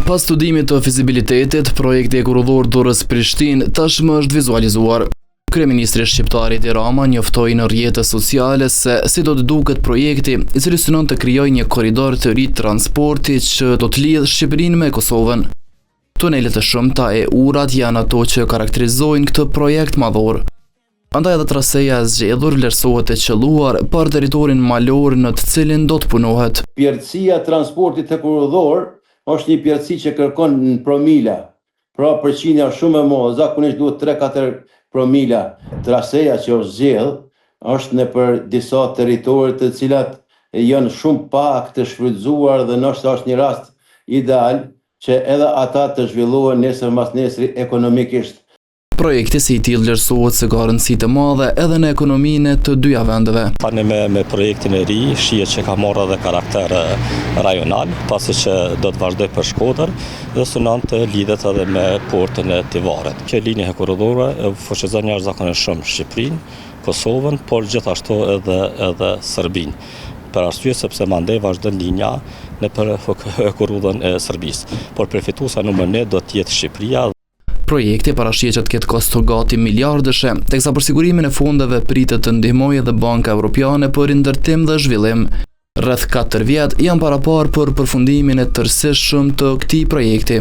Pas studimit të fizibilitetit, projekti ekurudhor Durrës-Prishtinë tashmë është vizualizuar. Kryeministri shqiptar Edi Rama njoftoi në rrjetet sociale se si do të duket projekti, i cili synon të krijojë një korridor të ri transporti që do të lidhë Shqipërinë me Kosovën. Tunelet e shumta e urat janë ato që karakterizojnë këtë projekt madhor. Andaj edhe traseja e zgjedhur vlerësohet e qelluar për territorin malor në të cilin do të punohet. Pjerësia transportit ekurudhor është një pjerësi që kërkon në promila. Pra përqindja shumë e madhe, zakonisht duhet 3-4 promila. Traseja që është zgjedhur është në për disa territorë të cilat janë shumë pak të shfrytzuar dhe nështë është një rast ideal që edhe ata të zhvillohen nesër mas nesër ekonomikisht. Projekti si i tillë vlerësohet se ka rëndësi të madhe edhe në ekonominë të dyja vendeve. Tani me projektin e ri, shihet që ka marrë edhe karakter rajonal, pasi që do të vazhdoj për Shkodër dhe synon të lidhet edhe me portin e Tivarit. Kjo linjë korridore fuqizon jashtëzakonisht shumë Shqipërinë, Kosovën, por gjithashtu edhe Serbinë. Për arsye sepse mandej vazhdon linja në për korridorën e Serbisë. Por përfituesa numër 1 do të jetë Shqipëria. Projekti parashih që të ketë kosto gati miliardëshe, teksa për sigurimin e fondeve pritet të ndihmojë edhe Banka Evropiane për rindërtim dhe zhvillim. Rreth 4 vjet janë paraparë për përfundimin e tërësishëm të këtij projekti.